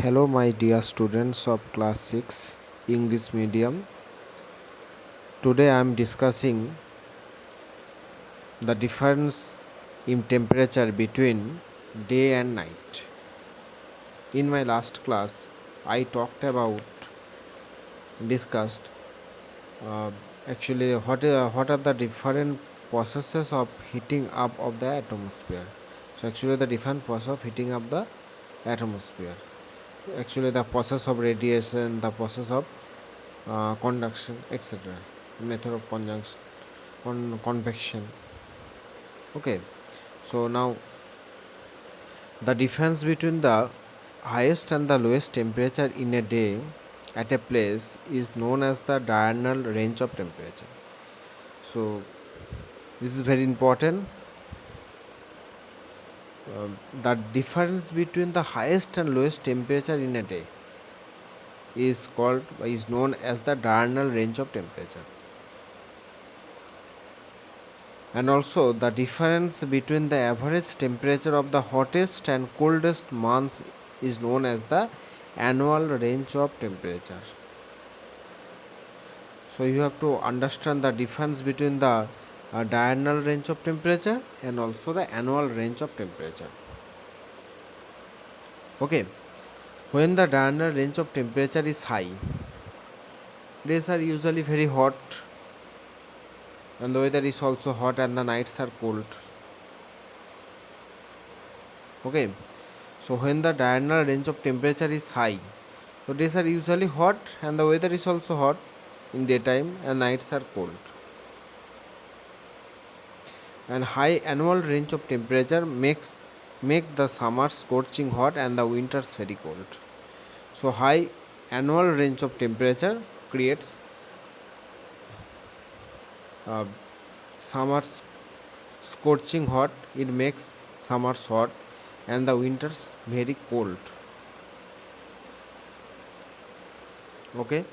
Hello, my dear students of class 6 English medium. Today I am discussing the difference in temperature between day and night. In my last class, I discussed uh, actually what are the different processes of heating up of the atmosphere. So actually the different process of heating up the atmosphere. Actually the process of radiation, the process of conduction, etc. Method of conjunction, convection. Okay, so now the difference between the highest and the lowest temperature in a day at a place is known as the diurnal range of temperature. So this is very important. The difference between the highest and lowest temperature in a day is known as the diurnal range of temperature. And also the difference between the average temperature of the hottest and coldest months is known as the annual range of temperature. So you have to understand the difference between the diurnal range of temperature and also the annual range of temperature. Okay, when the diurnal range of temperature is high, days are usually very hot and the weather is also hot and the nights are cold. Okay, so when the diurnal range of temperature is high, so days are usually hot and the weather is also hot in daytime and nights are cold. And high annual range of temperature make the summers scorching hot and the winters very cold. So high annual range of temperature creates uh, summers scorching hot. It makes summers hot and the winters very cold. Okay.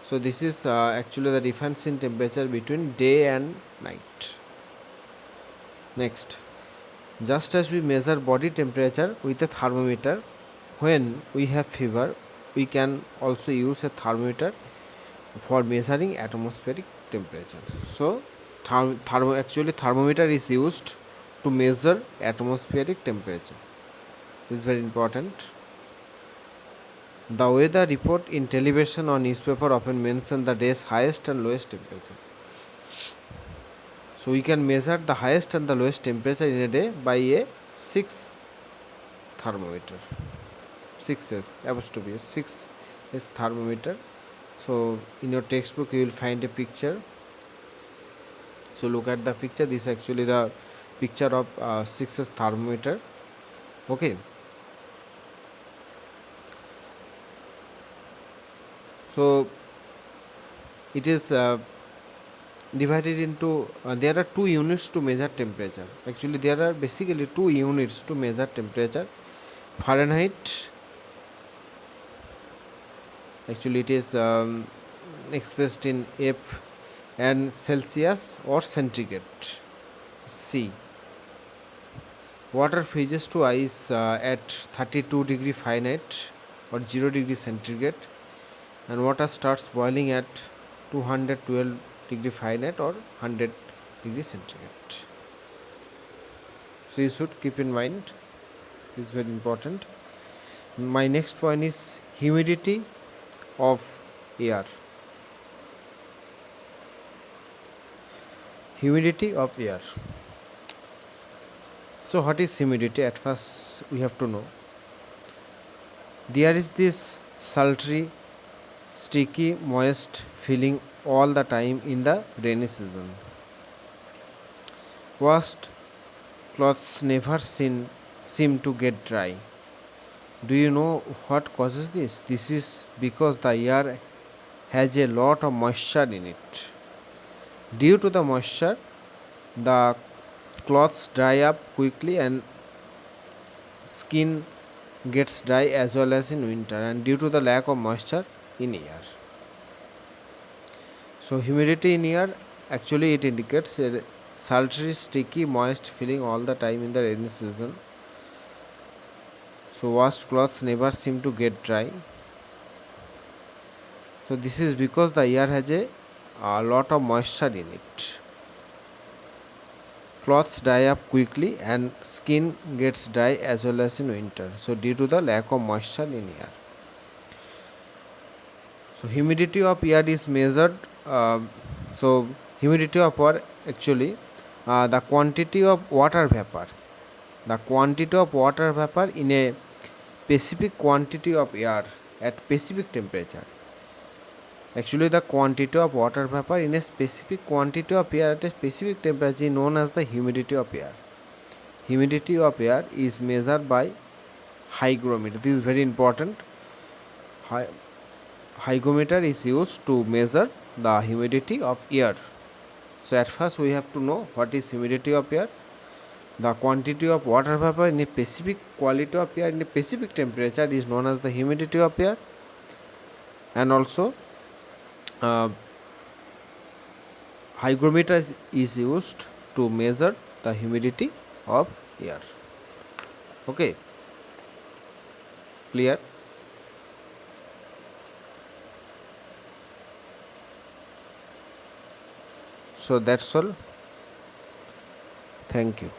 So this is actually the difference in temperature between day and night. Next, just as we measure body temperature with a thermometer when we have fever, we can also use a thermometer for measuring atmospheric temperature. So actually thermometer is used to measure atmospheric temperature. This is very important. The weather report in television or newspaper often mention the day's highest and lowest temperature. So we can measure the highest and the lowest temperature in a day by a 6 thermometer. 6s apostrophe 6 is thermometer. So in your textbook you will find a picture. So look at the picture. This is actually the picture of 6s thermometer. Okay. So it is divided into there are two units to measure temperature. Actually there are basically two units to measure temperature. Fahrenheit, actually it is expressed in F, and Celsius or centigrade C. Water freezes to ice at 32 degree Fahrenheit or 0 degree centigrade, and water starts boiling at 212 degree Fahrenheit or 100 degree centigrade. So you should keep in mind, this is very important. My next point is humidity of air. Humidity of air. So what is humidity? At first we have to know. There is this sultry, sticky, moist feeling all the time in the rainy season. Washed clothes never seem to get dry. Do you know what causes this? This is because the air has a lot of moisture in it. Due to the moisture, the clothes dry up quickly and skin gets dry as well as in winter, and due to the lack of moisture in air. So humidity in air, actually it indicates a sultry, sticky, moist feeling all the time in the rainy season. So washed clothes never seem to get dry. So this is because the air has a lot of moisture in it. Clothes dry up quickly and skin gets dry as well as in winter. So due to the lack of moisture in air. So humidity of air is measured. So humidity of air actually the quantity of water vapor. The quantity of water vapor in a specific quantity of air at specific temperature. Actually, the quantity of water vapor in a specific quantity of air at a specific temperature is known as the humidity of air. Humidity of air is measured by hygrometer. This is very important. Hygrometer is used to measure the humidity of air. So at first we have to know what is humidity of air. The quantity of water vapor in a specific quality of air in a specific temperature is known as the humidity of air, and also hygrometer is used to measure the humidity of air. Okay, clear? So that's all. Thank you.